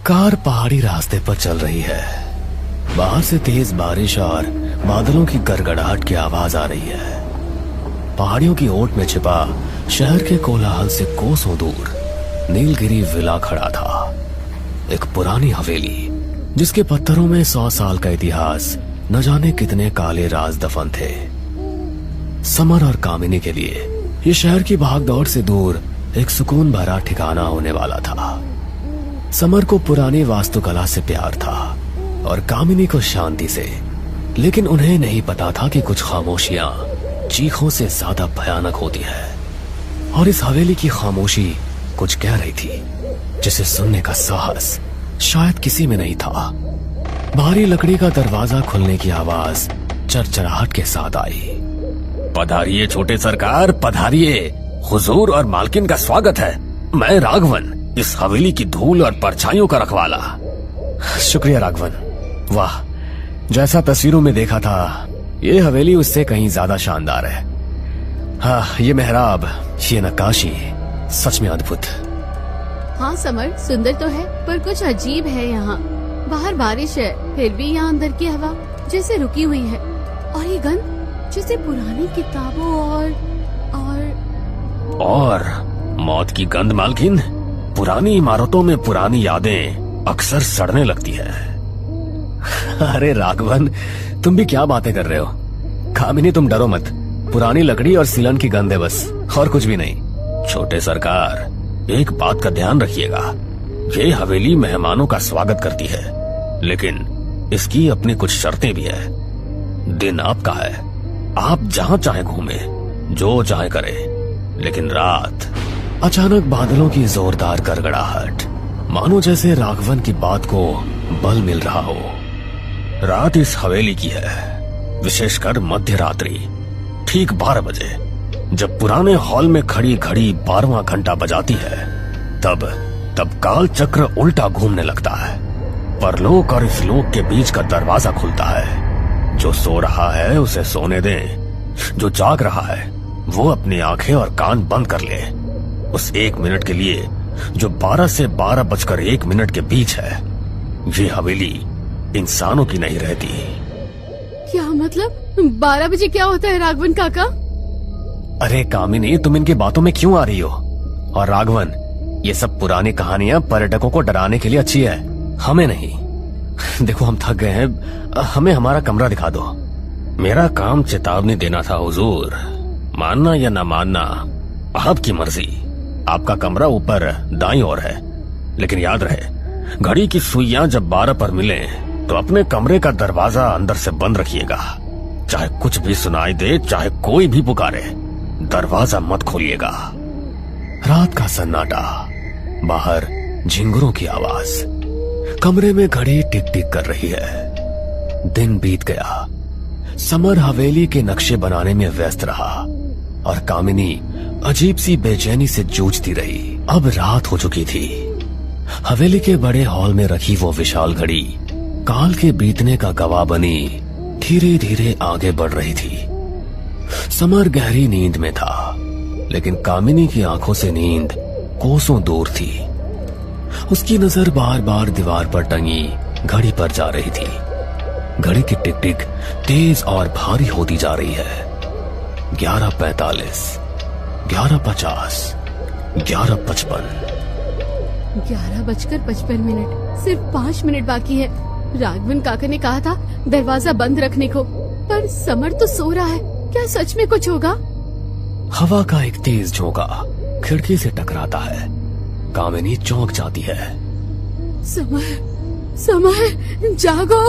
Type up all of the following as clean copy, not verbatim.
Car पहाड़ी रास्ते पर चल रही है। बाहर से तेज बारिश और बादलों की गड़गड़ाहट की आवाज आ रही है। पहाड़ियों की ओट में छिपा शहर के कोलाहल से कोसों दूर नीलगिरी विला खड़ा था। एक पुरानी हवेली जिसके पत्थरों में 100 साल का इतिहास, न जाने कितने काले राज दफन थे। समर और कामिनी के लिए ये शहर की भागदौड़ से दूर एक सुकून भरा ठिकाना होने वाला था। समर को पुरानी वास्तुकला से प्यार था और कामिनी को शांति से, लेकिन उन्हें नहीं पता था कि कुछ खामोशियां चीखों से ज्यादा भयानक होती है। और इस हवेली की खामोशी कुछ कह रही थी जिसे सुनने का साहस शायद किसी में नहीं था। भारी लकड़ी का दरवाजा खुलने की आवाज चरचराहट के साथ आई। पधारिए छोटे सरकार, पधारिए। हुजूर और मालकिन का स्वागत है। मैं राघवन, इस हवेली की धूल और परछाइयों का रखवाला। शुक्रिया राघवन। वाह, जैसा तस्वीरों में देखा था ये हवेली उससे कहीं ज्यादा शानदार है। हाँ, ये मेहराब, ये नक्काशी सच में अद्भुत। हाँ समर, सुंदर तो है पर कुछ अजीब है यहाँ। बाहर बारिश है फिर भी यहाँ अंदर की हवा जैसे रुकी हुई है, और ये गंध जैसे पुरानी किताबों और मौत की गंध मालकिन। पुरानी इमारतों में पुरानी यादें अक्सर सड़ने लगती है। अरे राघवन, तुम भी क्या बातें कर रहे हो। कामिनी तुम डरो मत, पुरानी लकड़ी और सीलन की गंध है बस, और कुछ भी नहीं। छोटे सरकार, एक बात का ध्यान रखिएगा, ये हवेली मेहमानों का स्वागत करती है, लेकिन इसकी अपनी कुछ शर्तें भी है। दिन आपका है, आप जहां चाहे घूमे, जो चाहे करे, लेकिन रात। अचानक बादलों की जोरदार गड़गड़ाहट, मानो जैसे राघवन की बात को बल मिल रहा हो। रात इस हवेली की है, विशेषकर मध्य रात्रि ठीक 12 बजे, जब पुराने हॉल में खड़ी घड़ी 12वां घंटा बजाती है, तब काल चक्र उल्टा घूमने लगता है। परलोक और इस लोक के बीच का दरवाजा खुलता है। जो सो रहा है उसे सोने दें, जो जाग रहा है वो अपनी आंखें और कान बंद कर ले। उस 1 मिनट के लिए जो 12 से 12:01 के बीच है, ये हवेली इंसानों की नहीं रहती। क्या मतलब 12 बजे क्या होता है राघवन काका? अरे कामिनी, तुम इनकी बातों में क्यों आ रही हो? और राघवन, ये सब पुरानी कहानियां पर्यटकों को डराने के लिए अच्छी है, हमें नहीं। देखो हम थक गए हैं, हमें हमारा कमरा दिखा दो। मेरा काम चेतावनी देना था हुजूर, मानना या ना मानना आपकी मर्जी। आपका कमरा ऊपर दाईं ओर है, लेकिन याद रहे घड़ी की सुइयां जब 12 पर मिले तो अपने कमरे का दरवाजा अंदर से बंद रखिएगा। चाहे कुछ भी सुनाई दे, चाहे कोई भी पुकारे, दरवाजा मत खोलिएगा। रात का सन्नाटा, बाहर झिंगुरों की आवाज, कमरे में घड़ी टिक टिक कर रही है। दिन बीत गया। समर हवेली के नक्शे बनाने में व्यस्त रहा और कामिनी अजीब सी बेचैनी से जूझती रही। अब रात हो चुकी थी। हवेली के बड़े हॉल में रखी वो विशाल घड़ी काल के बीतने का गवाह बनी धीरे धीरे आगे बढ़ रही थी। समर गहरी नींद में था, लेकिन कामिनी की आंखों से नींद कोसों दूर थी। उसकी नजर बार बार दीवार पर टंगी घड़ी पर जा रही थी। घड़ी की टिक टिक तेज और भारी होती जा रही है। 11:45, 11:50, 11:55। 11:55, सिर्फ 5 मिनट बाकी है। राघवन काका ने कहा था दरवाजा बंद रखने को, पर समर तो सो रहा है। क्या सच में कुछ होगा? हवा का एक तेज झोंका खिड़की से टकराता है। कामिनी चौंक जाती है। समर जागो।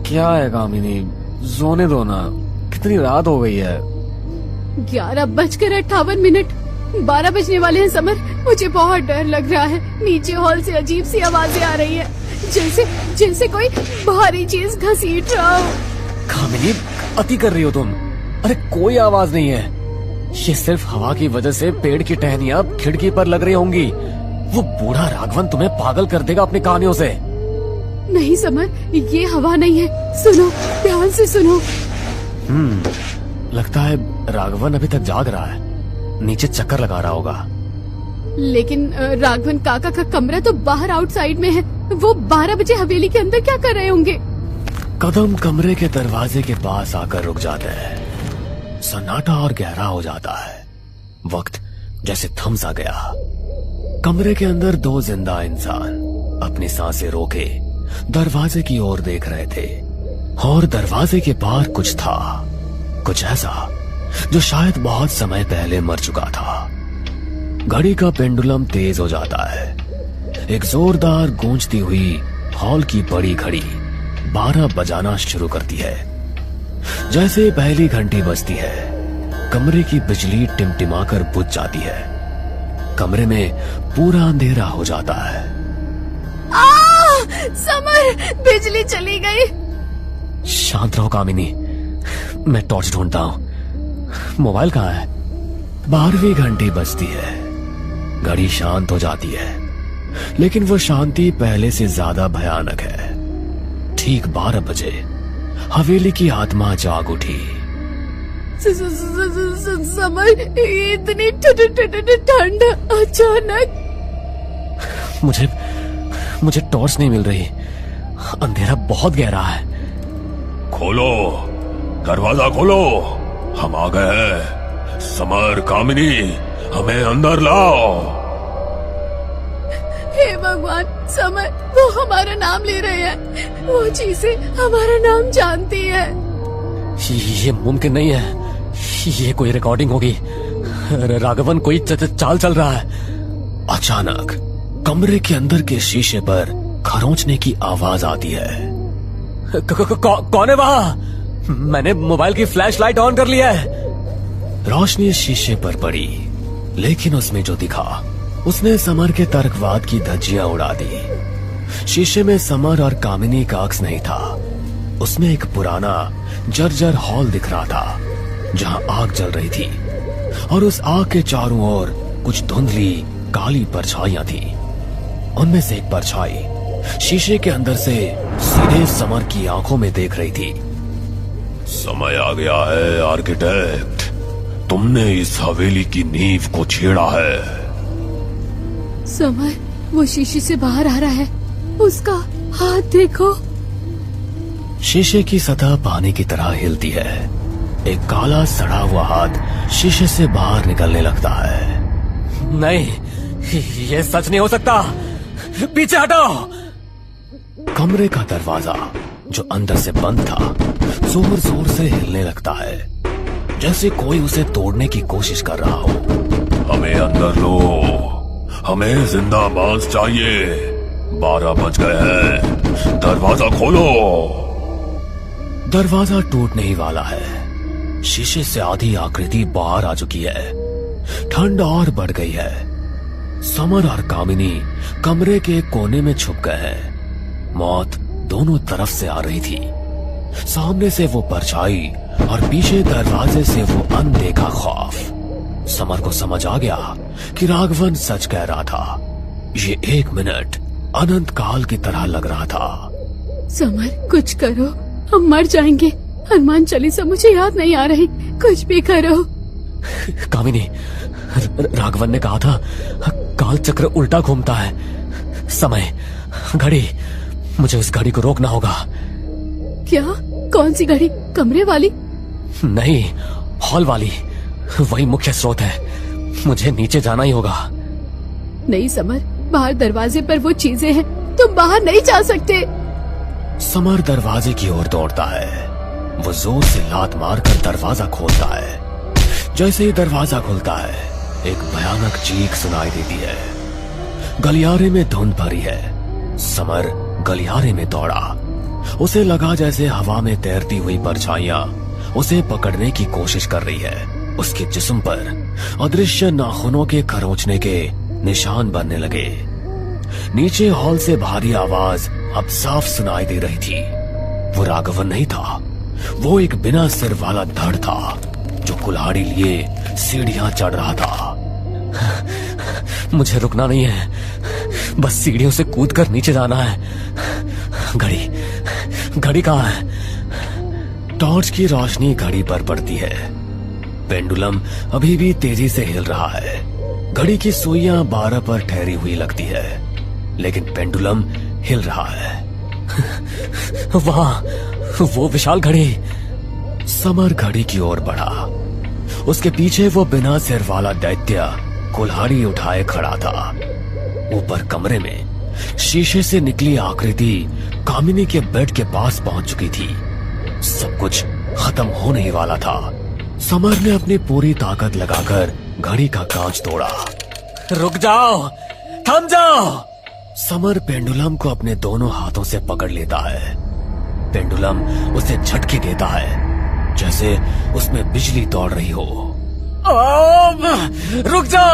क्या है कामिनी, सोने दो ना, कितनी रात हो गई है। 11:58, 12 बजने वाले हैं। समर, मुझे बहुत डर लग रहा है। नीचे हॉल से अजीब सी आवाजें आ रही है, जैसे कोई भारी चीज घसीट रहा हो। कामिनी, अति कर रही हो तुम। अरे कोई आवाज नहीं है, ये सिर्फ हवा की वजह से पेड़ की टहनियां खिड़की पर लग रही होंगी। वो बूढ़ा राघवन तुम्हें पागल कर देगा अपनी कहानियों से। नहीं समर, ये हवा नहीं है। सुनो, ध्यान से सुनो। लगता है राघवन अभी तक जाग रहा है, नीचे चक्कर लगा रहा होगा। लेकिन राघवन काका का कमरा तो बाहर आउटसाइड में है। वो 12 बजे हवेली के अंदर क्या कर रहे होंगे? कदम कमरे के दरवाजे के पास आकर रुक जाते हैं। सन्नाटा और गहरा हो जाता है। वक्त जैसे थम सा गया। कमरे के अंदर 2 जिंदा इंसान अपनी सांसें रोके दरवाजे की ओर देख रहे थे और दरवाजे के पार कुछ था, कुछ ऐसा जो शायद बहुत समय पहले मर चुका था। घड़ी का पेंडुलम तेज हो जाता है। एक जोरदार गूंजती हुई हॉल की बड़ी घड़ी 12 बजाना शुरू करती है। जैसे पहली घंटी बजती है, कमरे की बिजली टिमटिमाकर बुझ जाती है। कमरे में पूरा अंधेरा हो जाता है। समर, बिजली चली गई। शांत रहो कामिनी, मैं टॉर्च ढूंढता हूं। मोबाइल कहाँ है? 12वीं घंटी बजती है। घड़ी शांत हो जाती है, लेकिन वो शांति पहले से ज्यादा भयानक है। ठीक 12 बजे हवेली की आत्मा जाग उठी। समर, इतनी ठंड अचानक। मुझे टॉर्च नहीं मिल रही। अंधेरा बहुत गहरा है। खोलो, दरवाजा खोलो, हम आ गए हैं। समर, कामिनी, हमें अंदर लाओ। हे भगवान, समर, वो हमारा नाम ले रहे हैं। वो चीजें हमारा नाम जानती है। ये मुमकिन नहीं है। ये कोई रिकॉर्डिंग होगी। राघवन कोई चाल चल रहा है। अचानक कमरे के अंदर के शीशे पर खरोंचने की आवाज आती है। कौन है वहां? मैंने मोबाइल की फ्लैश लाइट ऑन कर लिया है। रोशनी शीशे पर पड़ी, लेकिन उसमें जो दिखा उसने समर के तर्कवाद की धज्जियां उड़ा दी। शीशे में समर और कामिनी का अक्स नहीं था। उसमें एक पुराना जर्जर हॉल दिख रहा था जहां आग जल रही थी, और उस आग के चारों ओर कुछ धुंधली काली परछाइयां थी। उनमें से एक परछाई शीशे के अंदर से सीधे समर की आंखों में देख रही थी। समय आ गया है आर्किटेक्ट, तुमने इस हवेली की नींव को छेड़ा है। समर, वो शीशे से बाहर आ रहा है। उसका हाथ देखो। शीशे की सतह पानी की तरह हिलती है। एक काला सड़ा हुआ हाथ शीशे से बाहर निकलने लगता है। नहीं, ये सच नहीं हो सकता। पीछे हटो। कमरे का दरवाजा जो अंदर से बंद था जोर जोर से हिलने लगता है, जैसे कोई उसे तोड़ने की कोशिश कर रहा हो। हमें अंदर लो, हमें जिंदा मांस चाहिए। 12 बज गए हैं, दरवाजा खोलो। दरवाजा टूटने ही वाला है। शीशे से आधी आकृति बाहर आ चुकी है। ठंड और बढ़ गई है। समर और कामिनी कमरे के कोने में छुप गए हैं। मौत दोनों तरफ से आ रही थी। सामने से वो परछाई और पीछे दरवाजे से वो अनदेखा खौफ। समर को समझ आ गया कि राघवन सच कह रहा था। ये 1 मिनट अनंत काल की तरह लग रहा था। समर, कुछ करो, हम मर जाएंगे। हनुमान चालीसा मुझे याद नहीं आ रही। कुछ भी करो। कामिनी, राघवन ने कहा था काल चक्र उल्टा घूमता है। समय, घड़ी, मुझे उस घड़ी को रोकना होगा। क्या? कौन सी घड़ी? कमरे वाली? नहीं, हॉल वाली। वही मुख्य स्रोत है। मुझे नीचे जाना ही होगा। नहीं समर, बाहर दरवाजे पर वो चीजें हैं। तुम बाहर नहीं जा सकते। समर दरवाजे की ओर दौड़ता है। वो जोर से लात मारकर दरवाजा खोलता है। जैसे ही दरवाजा खुलता है, एक भयानक चीख सुनाई देती है। गलियारे में धुंध भरी है। समर गलियारे में दौड़ा। उसे लगा जैसे हवा में तैरती हुई परछाइयां उसे पकड़ने की कोशिश कर रही है। उसके जिस्म पर अदृश्य नाखूनों के खरोंचने के निशान बनने लगे। नीचे हॉल से भारी आवाज अब साफ सुनाई दे रही थी। वो राघवन नहीं था। वो एक बिना सिर वाला धड़ था जो कुल्हाड़ी लिए सीढ़ियां चढ़ रहा था। मुझे रुकना नहीं है, बस सीढ़ियों से कूदकर नीचे जाना है। घड़ी कहाँ है? टॉर्च की रोशनी घड़ी पर पड़ती है। पेंडुलम अभी भी तेजी से हिल रहा है। घड़ी की सुइयां 12 पर ठहरी हुई लगती है, लेकिन पेंडुलम हिल रहा है। वहां वो विशाल घड़ी। समर घड़ी की ओर बढ़ा। उसके पीछे वो बिना सिर वाला दैत्य कुल्हाड़ी उठाए खड़ा था। ऊपर कमरे में शीशे से निकली आकृति कामिनी के बेड के पास पहुंच चुकी थी। सब कुछ खत्म होने ही वाला था। समर ने अपनी पूरी ताकत लगाकर घड़ी का कांच तोड़ा। रुक जाओ, थम जाओ। समर पेंडुलम को अपने दोनों हाथों से पकड़ लेता है। पेंडुलम उसे झटके देता है, जैसे उसमें बिजली दौड़ रही हो। रुक जा।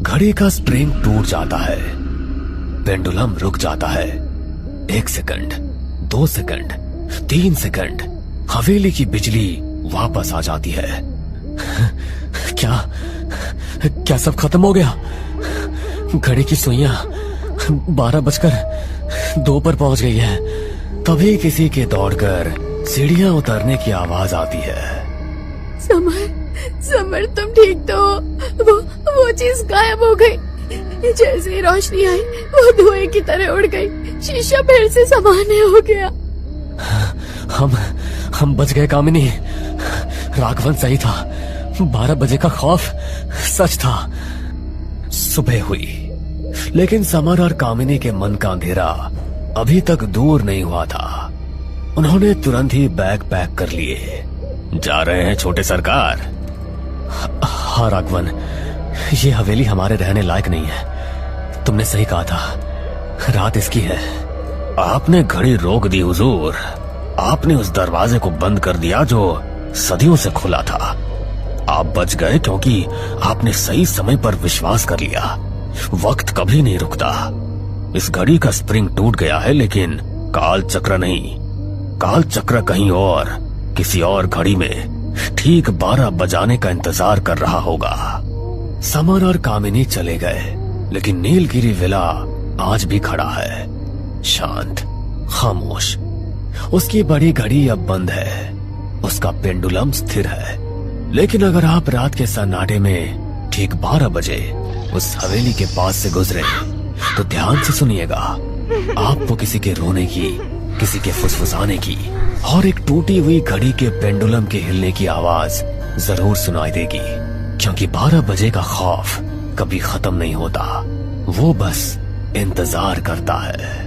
घड़ी का स्प्रिंग टूट जाता है। पेंडुलम रुक जाता है। 1 सेकंड, 2 सेकंड, 3 सेकंड। हवेली की बिजली वापस आ जाती है। क्या सब खत्म हो गया? घड़ी की सुइयां 12:02 पर पहुंच गई है। तभी किसी के दौड़कर सीढ़ियां उतरने की आवाज आती है। समर तुम ठीक तो हो? वो चीज गायब हो गई। जैसे ही रोशनी आई वो धुएं की तरह उड़ गई। शीशा फिर से सामान्य हो गया। हम बच गए कामिनी। राघवन सही था। 12 बजे का खौफ सच था। सुबह हुई, लेकिन समर और कामिनी के मन का अंधेरा अभी तक दूर नहीं हुआ था। उन्होंने तुरंत ही बैग पैक कर लिए। जा रहे हैं छोटे सरकार? हाँ राघवन, ये हवेली हमारे रहने लायक नहीं है। तुमने सही कहा था, रात इसकी है। आपने घड़ी रोक दी हुजूर। आपने उस दरवाजे को बंद कर दिया जो सदियों से खुला था। आप बच गए क्योंकि आपने सही समय पर विश्वास कर लिया। वक्त कभी नहीं रुकता। इस घड़ी का स्प्रिंग टूट गया है, लेकिन काल चक्र नहीं। काल चक्र कहीं और, किसी और घड़ी में ठीक 12 बजाने का इंतजार कर रहा होगा। समर और कामिनी चले गए, लेकिन नीलगिरी विला आज भी खड़ा है, शांत, खामोश। उसकी बड़ी घड़ी अब बंद है, उसका पेंडुलम स्थिर है। लेकिन अगर आप रात के सन्नाटे में ठीक 12 बजे उस हवेली के पास से गुजरे तो ध्यान से सुनिएगा। आपको किसी के रोने की, किसी के फुसफुसाने की और एक टूटी हुई घड़ी के पेंडुलम के हिलने की आवाज जरूर सुनाई देगी, क्योंकि 12 बजे का खौफ कभी खत्म नहीं होता। वो बस इंतजार करता है।